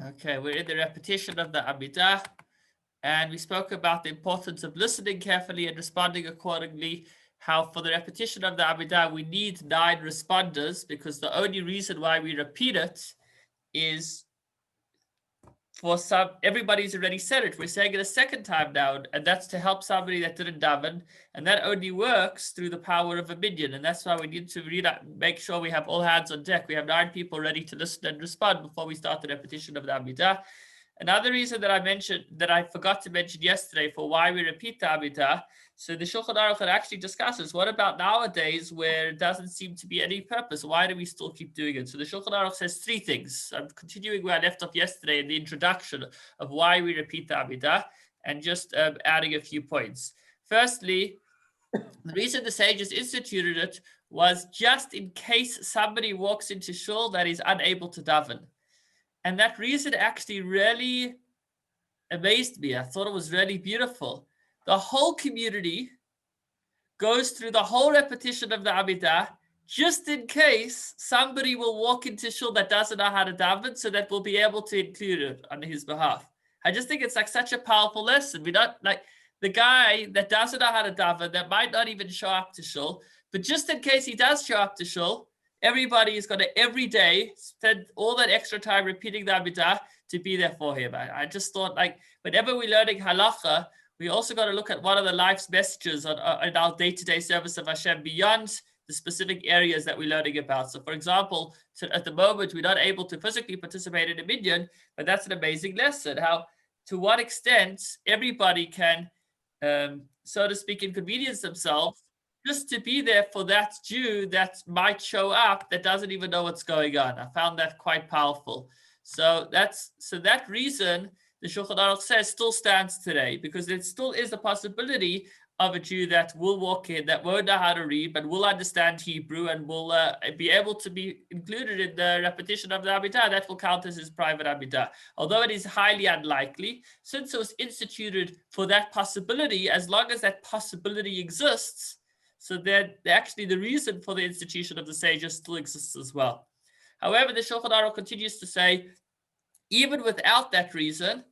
Okay, we're in the repetition of the Amida, and we spoke about the importance of listening carefully and responding accordingly. How for the repetition of the Amida, we need 9 responders, because the only reason why we repeat it is for everybody's already said it. We're saying it a second time now, and that's to help somebody that didn't daven, and that only works through the power of a minyan, and that's why we need to make sure we have all hands on deck. We have 9 people ready to listen and respond before we start the repetition of the Amidah. Another reason that I forgot to mention yesterday for why we repeat the Amidah, so the Shulchan Aruch actually discusses, what about nowadays where it doesn't seem to be any purpose? Why do we still keep doing it? So the Shulchan Aruch says 3 things. I'm continuing where I left off yesterday in the introduction of why we repeat the Amidah, and just adding a few points. Firstly, the reason the sages instituted it was just in case somebody walks into shul that is unable to daven. And that reason actually really amazed me. I thought it was really beautiful. The whole community goes through the whole repetition of the Amidah just in case somebody will walk into shul that doesn't know how to daven, so that we'll be able to include it on his behalf. I just think it's like such a powerful lesson. We don't like the guy that doesn't know how to daven, that might not even show up to shul, but just in case he does show up to shul, everybody is going to every day spend all that extra time repeating the Amidah to be there for him. I just thought, like, whenever we're learning halacha, we also got to look at what are the life's messages in our day-to-day service of Hashem beyond the specific areas that we're learning about. So, for example, at the moment, we're not able to physically participate in a minyan, but that's an amazing lesson. How, to what extent everybody can, so to speak, inconvenience themselves just to be there for that Jew that might show up that doesn't even know what's going on. I found that quite powerful. So that reason the Shulchan Aruch says still stands today, because it still is the possibility of a Jew that will walk in, that won't know how to read, but will understand Hebrew and will be able to be included in the repetition of the Amidah. That will count as his private Amidah. Although it is highly unlikely, since it was instituted for that possibility, as long as that possibility exists, so that actually the reason for the institution of the sages still exists as well. However, the Shulchan Aruch continues to say, even without that reason,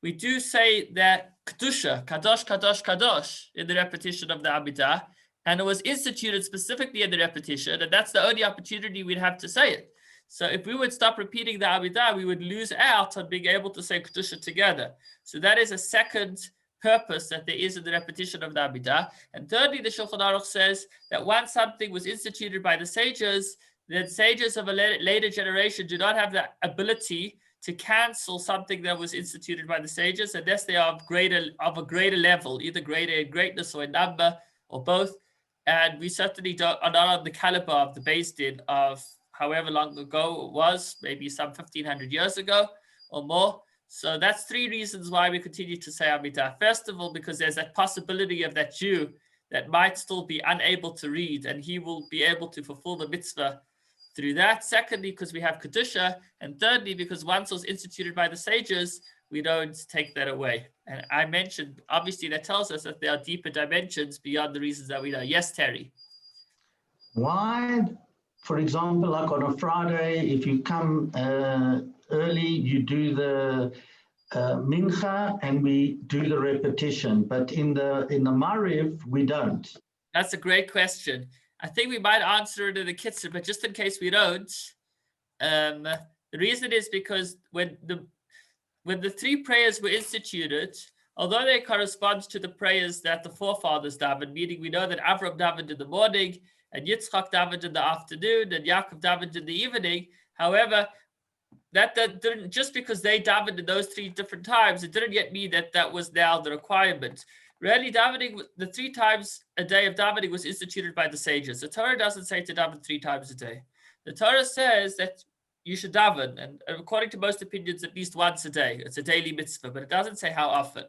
we do say that Kedusha, Kadosh, Kadosh, Kadosh, in the repetition of the Amidah, and it was instituted specifically in the repetition, and that's the only opportunity we'd have to say it. So if we would stop repeating the Amidah, we would lose out on being able to say Kedusha together. So that is a second purpose that there is in the repetition of the Amidah. And thirdly, the Shulchan Aruch says that once something was instituted by the sages, then sages of a later generation do not have the ability to cancel something that was instituted by the sages unless they are of a greater level, either greater in greatness or in number, or both. And we certainly are not on the caliber of the Beis Din of however long ago it was, maybe some 1,500 years ago or more. So that's 3 reasons why we continue to say Amidah. First of all, because there's that possibility of that Jew that might still be unable to read, and he will be able to fulfill the mitzvah through that. Secondly, because we have Kedusha. And thirdly, because once it was instituted by the sages, we don't take that away. And I mentioned, obviously, that tells us that there are deeper dimensions beyond the reasons that we know. Yes, Terry? Why, for example, like on a Friday, if you come early, you do the mincha and we do the repetition, but in the Mariv, we don't. That's a great question. I think we might answer it in the Kitzur, but just in case we don't, the reason is because when the 3 prayers were instituted, although they correspond to the prayers that the forefathers davened, meaning we know that Avram davened in the morning, and Yitzchak davened in the afternoon, and Yaakov davened in the evening. However, that didn't, just because they davened in those 3 different times, it didn't yet mean that was now the requirement. Really, davening, the 3 times a day of davening was instituted by the sages. The Torah doesn't say to daven 3 times a day. The Torah says that you should daven, and according to most opinions, at least once a day. It's a daily mitzvah, but it doesn't say how often.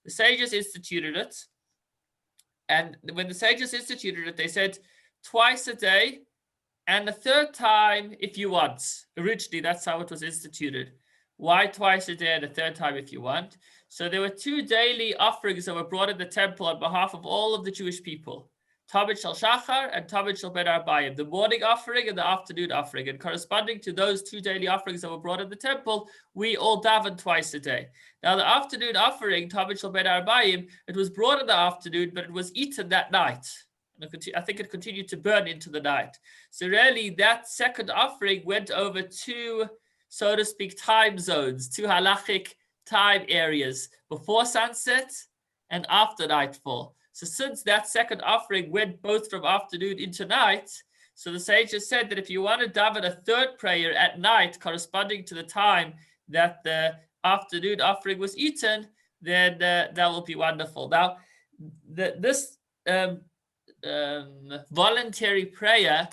The sages instituted it, and when the sages instituted it, they said twice a day, and the 3rd time if you want. Originally, that's how it was instituted. Why twice a day and the 3rd time if you want? So there were 2 daily offerings that were brought in the temple on behalf of all of the Jewish people. Tamid Shal Shachar and Tamid Shal Ben Arbayim, the morning offering and the afternoon offering. And corresponding to those two daily offerings that were brought in the temple, we all daven twice a day. Now, the afternoon offering, Tamid Shal Ben Arbayim, it was brought in the afternoon, but it was eaten that night. And I think it continued to burn into the night. So really, that second offering went over two, so to speak, time zones, two halachic time areas, before sunset and after nightfall. So since that second offering went both from afternoon into night, so the sages said that if you want to daven a third prayer at night corresponding to the time that the afternoon offering was eaten, then that will be wonderful. Now, this voluntary prayer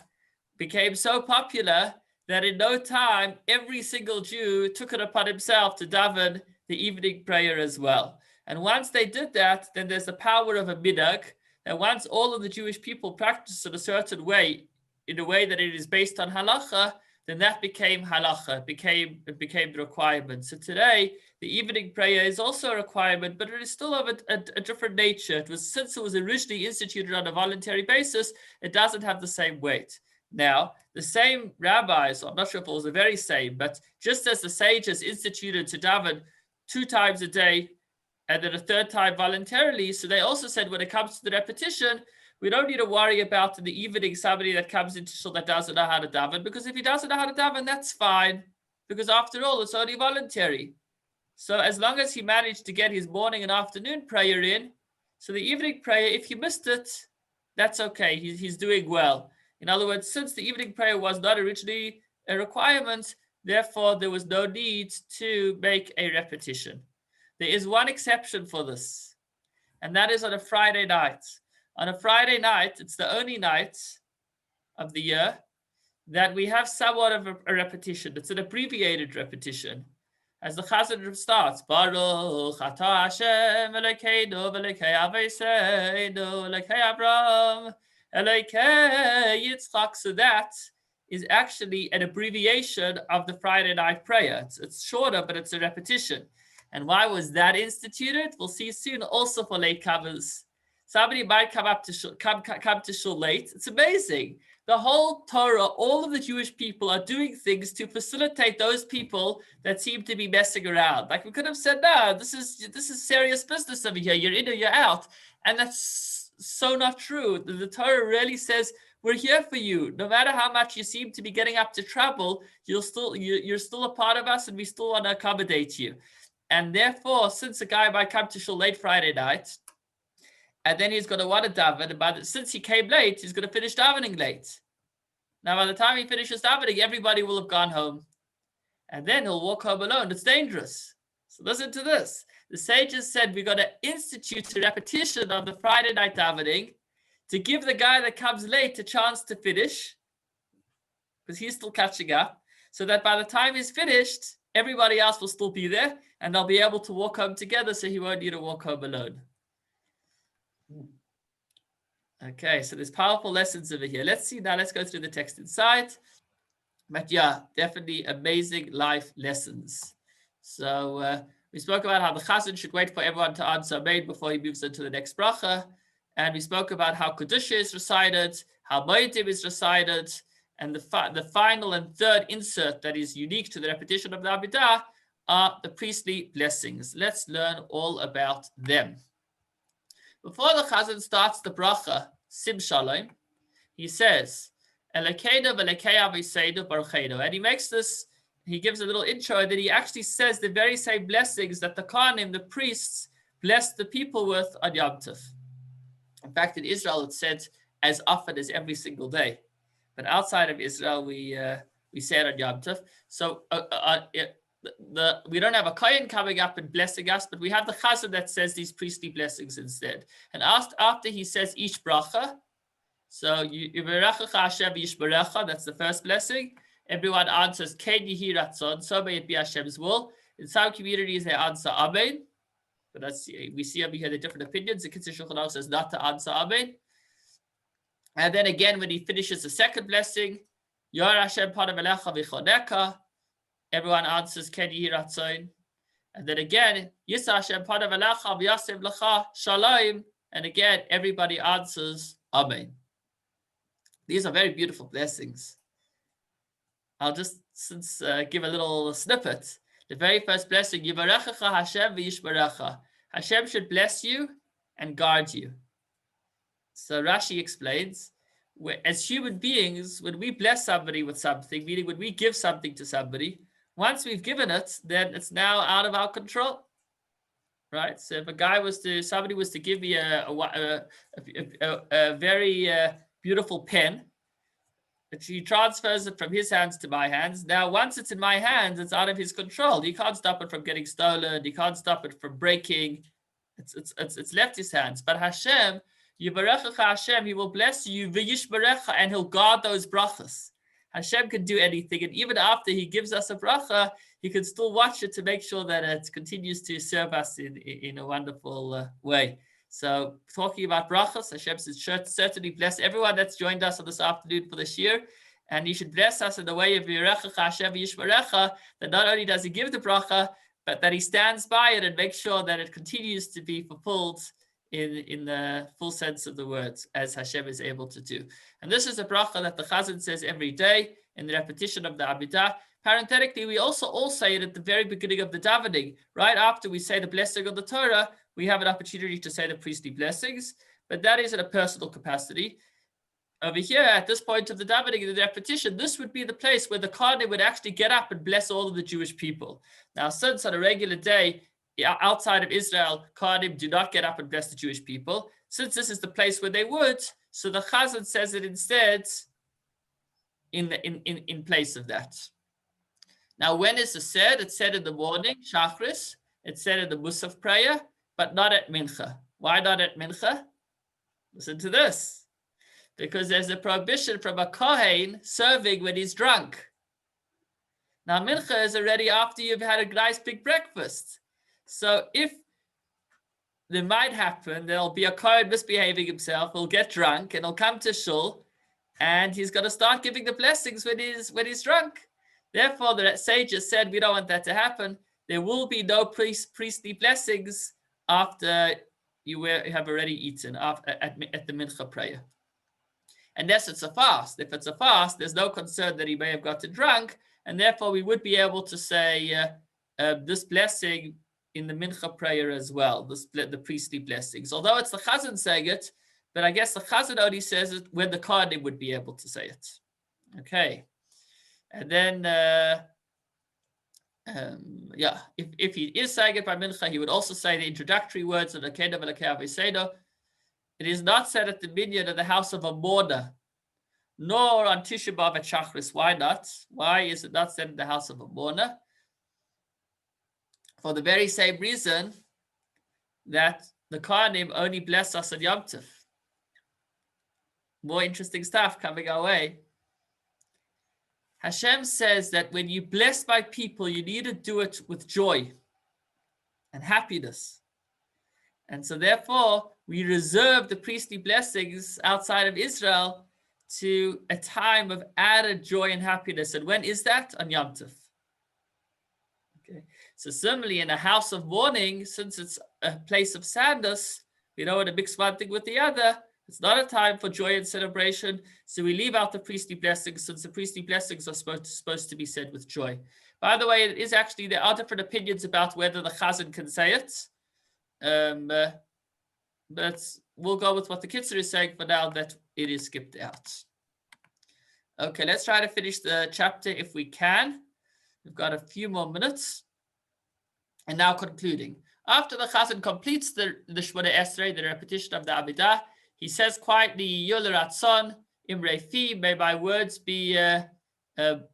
became so popular that in no time, every single Jew took it upon himself to daven the evening prayer as well. And once they did that, then there's the power of a midag, that once all of the Jewish people practice it a certain way, in a way that it is based on halacha, then that became halacha, it became the requirement. So today, the evening prayer is also a requirement, but it is still of a different nature. Since it was originally instituted on a voluntary basis, it doesn't have the same weight. Now, the same rabbis, I'm not sure if it was the very same, but just as the sages instituted to daven 2 times a day, and then a third time voluntarily. So they also said when it comes to the repetition, we don't need to worry about in the evening somebody that comes into shul that doesn't know how to daven, because if he doesn't know how to daven, that's fine, because after all, it's only voluntary. So as long as he managed to get his morning and afternoon prayer in, so the evening prayer, if you missed it, that's okay, he's doing well. In other words, since the evening prayer was not originally a requirement, therefore there was no need to make a repetition. There is one exception for this, and that is on a Friday night. On a Friday night, it's the only night of the year that we have somewhat of a repetition. It's an abbreviated repetition. As the Chazan starts, Baruch atah Hashem Elokeinu v'Elokei Avosseinu Elokei Avraham Elokei Yitzchak. So that is actually an abbreviation of the Friday night prayer. It's shorter, but it's a repetition. And why was that instituted? We'll see soon. Also for late comers, somebody might come to shul late. It's amazing. The whole Torah, all of the Jewish people are doing things to facilitate those people that seem to be messing around. Like we could have said, no, this is serious business over here. You're in or you're out, and that's so not true. The Torah really says we're here for you. No matter how much you seem to be getting up to trouble, you're still a part of us, and we still want to accommodate you. And therefore, since a guy might come to shul late Friday night, and then he's going to want to daven, but since he came late, he's going to finish davening late. Now, by the time he finishes davening, everybody will have gone home. And then he'll walk home alone. It's dangerous. So listen to this. The sages said we're going to institute a repetition of the Friday night davening to give the guy that comes late a chance to finish, because he's still catching up, so that by the time he's finished, everybody else will still be there, and they'll be able to walk home together, so he won't need to walk home alone. Okay, so there's powerful lessons over here. Let's see now. Let's go through the text inside. But yeah, definitely amazing life lessons. So we spoke about how the Chazan should wait for everyone to answer Amen before he moves into the next bracha. And we spoke about how Kedusha is recited, how Moedim is recited, and the final and third insert that is unique to the repetition of the Amida are the priestly blessings. Let's learn all about them. Before the Chazan starts the bracha, Sim Shalom, he says, Elokeinu v'Elokei Avosseinu Barucheinu. And he makes this, he gives a little intro, and then he actually says the very same blessings that the Kohanim, the priests, blessed the people with on Yom Tov. In fact, in Israel, it's said as often as every single day. But outside of Israel, we say it on Yom Tov. So we don't have a Kohen coming up and blessing us, but we have the Chazan that says these priestly blessings instead. And after he says each bracha, so Yivarechecha Hashem Yishmerecha, that's the first blessing. Everyone answers Ken Yehi Ratzon, so may it be Hashem's will. In some communities, they answer Amen. But we see over here the different opinions. The Kitzur Shulchan Aruch says not to answer Amen. And then again, when he finishes the second blessing, Yor Hashem Panav Elecha V'Choneka, everyone answers Ken Yehi Ratzon. And then again, Yisa Hashem Panav Elecha V'Yasem Lecha Shalom. And again, everybody answers Amen. These are very beautiful blessings. I'll just give a little snippet. The very first blessing, Yivarechecha Hashem v'yishmerecha. Hashem should bless you and guard you. So Rashi explains, as human beings, when we bless somebody with something, meaning when we give something to somebody, once we've given it, then it's now out of our control, right? So if somebody was to give me a very beautiful pen, he transfers it from his hands to my hands. Now, once it's in my hands, it's out of his control. He can't stop it from getting stolen. He can't stop it from breaking. It's left his hands. But Hashem, Yivarechecha Hashem, he will bless you, v'yishmerecha, and he'll guard those brachas. Hashem can do anything, and even after he gives us a bracha, he can still watch it to make sure that it continues to serve us in a wonderful way. So talking about brachas, Hashem should certainly bless everyone that's joined us on this afternoon for this year. And he should bless us in the way of Yivarechecha Hashem v'yishmerecha, that not only does he give the bracha, but that he stands by it and makes sure that it continues to be fulfilled in the full sense of the words, as Hashem is able to do. And this is a bracha that the Chazan says every day in the repetition of the Amida. Parenthetically, we also all say it at the very beginning of the davening. Right after we say the blessing of the Torah, we have an opportunity to say the priestly blessings, but that is in a personal capacity. Over here, at this point of the davening, in the repetition, this would be the place where the Kohanim would actually get up and bless all of the Jewish people. Now, since on a regular day, outside of Israel, Kohanim do not get up and bless the Jewish people. Since this is the place where they would, so the Chazan says it instead in place of that. Now, when is it said? It's said in the morning, Shachris. It's said in the Musaf prayer, but not at Mincha. Why not at Mincha? Listen to this. Because there's a prohibition from a Kohen serving when he's drunk. Now, Mincha is already after you've had a nice big breakfast. So if there might happen, there'll be a Kohen misbehaving himself, he'll get drunk, and he'll come to Shul, and he's going to start giving the blessings when he's drunk. Therefore, the sages said, we don't want that to happen. There will be no priestly blessings after you have already eaten at the Mincha prayer. Unless it's a fast. If it's a fast, there's no concern that he may have gotten drunk, and therefore we would be able to say this blessing in the Mincha prayer as well, the priestly blessings. Although it's the Chazan saying it, but I guess the Chazan only says it when the Kohanim would be able to say it. Okay. And then, if he is saying it by Mincha, he would also say the introductory words of the Kedem Elokei Avoseiנו. It is not said at the minyan of the house of a mourner, nor on Tisha B'Av at Shachris. Why not? Why is it not said in the house of a mourner? For the very same reason that the Kohanim only bless us on Yom Tov. More interesting stuff coming our way. Hashem says that when you bless by people, you need to do it with joy and happiness. And so therefore, we reserve the priestly blessings outside of Israel to a time of added joy and happiness. And when is that? On Yom Tov. Okay. So similarly, in a house of mourning, since it's a place of sadness, we don't want to mix one thing with the other. It's not a time for joy and celebration. So we leave out the priestly blessings, since the priestly blessings are supposed to be said with joy. By the way, it is actually, there are different opinions about whether the Chazan can say it. But we'll go with what the Kitzur is saying for now, that it is skipped out. Okay, let's try to finish the chapter if we can. We've got a few more minutes. And now concluding. After the Chazan completes the Shmoneh Esrei, the repetition of the Amida, he says quietly, Yul Ratzon, Imrei Fi, may my words be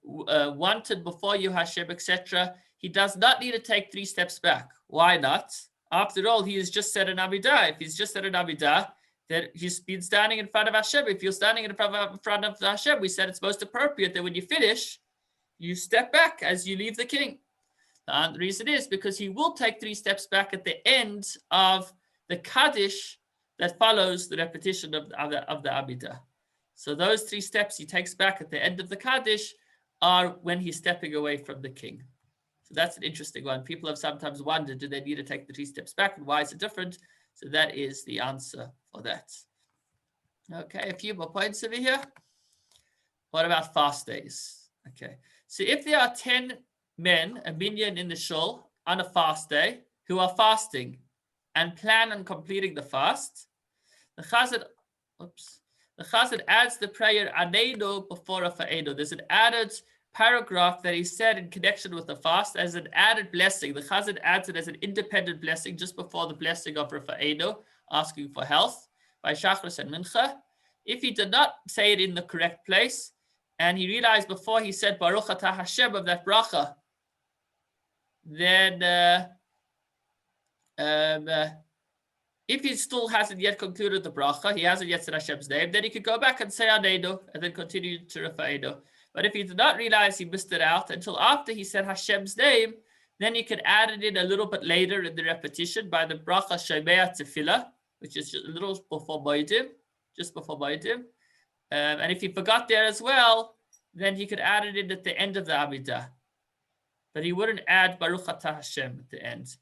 wanted before you, Hashem, etc. He does not need to take 3 steps back. Why not? After all, he has just said an Amida. If he's just said an Amida, then he's been standing in front of Hashem. If you're standing in front of Hashem, we said it's most appropriate that when you finish, you step back as you leave the king. The reason is because he will take 3 steps back at the end of the Kaddish that follows the repetition of the Amida. So those 3 steps he takes back at the end of the Kaddish are when he's stepping away from the king. So that's an interesting one. People have sometimes wondered, do they need to take the 3 steps back, and why is it different? So that is the answer for that. Okay, a few more points over here. What about fast days? Okay, so if there are 10 men, a minyan in the shul, on a fast day, who are fasting and plan on completing the fast, the Chazan, the Chazan adds the prayer Aneinu before a Fa'einu. There's an added paragraph that he said in connection with the fast as an added blessing. The Chazan adds it as an independent blessing just before the blessing of Rafa'einu, asking for health by Shachris and Mincha. If he did not say it in the correct place, and he realized before he said Baruch Atah Hashem of that bracha, then if he still hasn't yet concluded the bracha, he hasn't yet said Hashem's name, then he could go back and say Aneinu and then continue to Rafa'einu. But if he did not realize he missed it out until after he said Hashem's name, then you could add it in a little bit later in the repetition by the bracha Shemea Tefillah, which is just a little before Moedim, just before Moedim. And if he forgot there as well, then he could add it in at the end of the Amida. But he wouldn't add Baruch Atah Hashem at the end.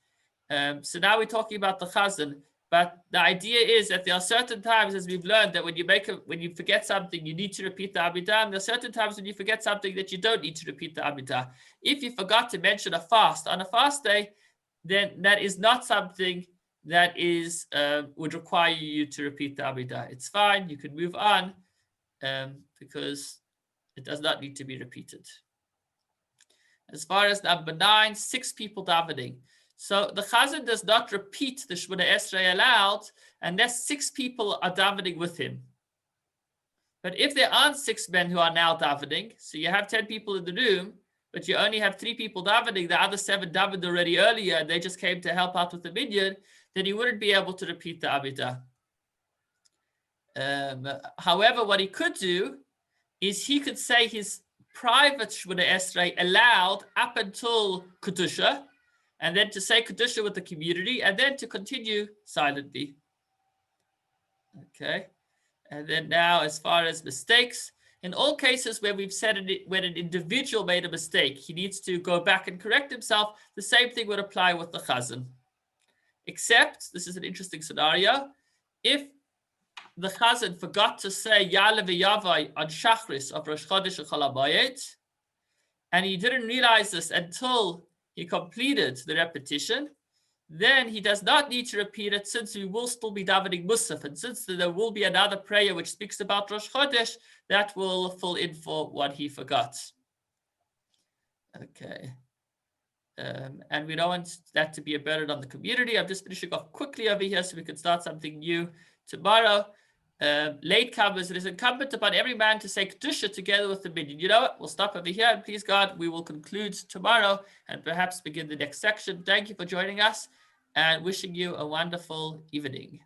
So now we're talking about the Chazan. But the idea is that there are certain times, as we've learned, that when you forget something, you need to repeat the Amida. And there are certain times when you forget something that you don't need to repeat the Amida. If you forgot to mention a fast on a fast day, then that is not something that is would require you to repeat the Amida. It's fine. You can move on because it does not need to be repeated. As far as number 9, 6 people davening. So the Chazan does not repeat the Shemona Esrei aloud unless 6 people are davening with him. But if there aren't 6 men who are now davening, so you have 10 people in the room, but you only have 3 people davening, the other 7 davened already earlier, and they just came to help out with the minyan, then you wouldn't be able to repeat the Amida. However, what he could do is he could say his private Shemona Esrei aloud up until Kedusha, and then to say Kedusha with the community, and then to continue silently. Okay, and then now as far as mistakes, in all cases where we've said it, when an individual made a mistake, he needs to go back and correct himself, the same thing would apply with the Chazan. Except, this is an interesting scenario, if the Chazan forgot to say Ya'aleh v'Yavai on Shachris of Rosh Chodesh and Chol HaMoed, and he didn't realize this until he completed the repetition, then he does not need to repeat it since we will still be davening Musaf, and since there will be another prayer which speaks about Rosh Chodesh, that will fill in for what he forgot. Okay. And we don't want that to be a burden on the community. I'm just finishing off quickly over here so we can start something new tomorrow. Latecomers, it is incumbent upon every man to say Kedusha together with the minyan. You know what? We'll stop over here, and please God, we will conclude tomorrow and perhaps begin the next section. Thank you for joining us and wishing you a wonderful evening.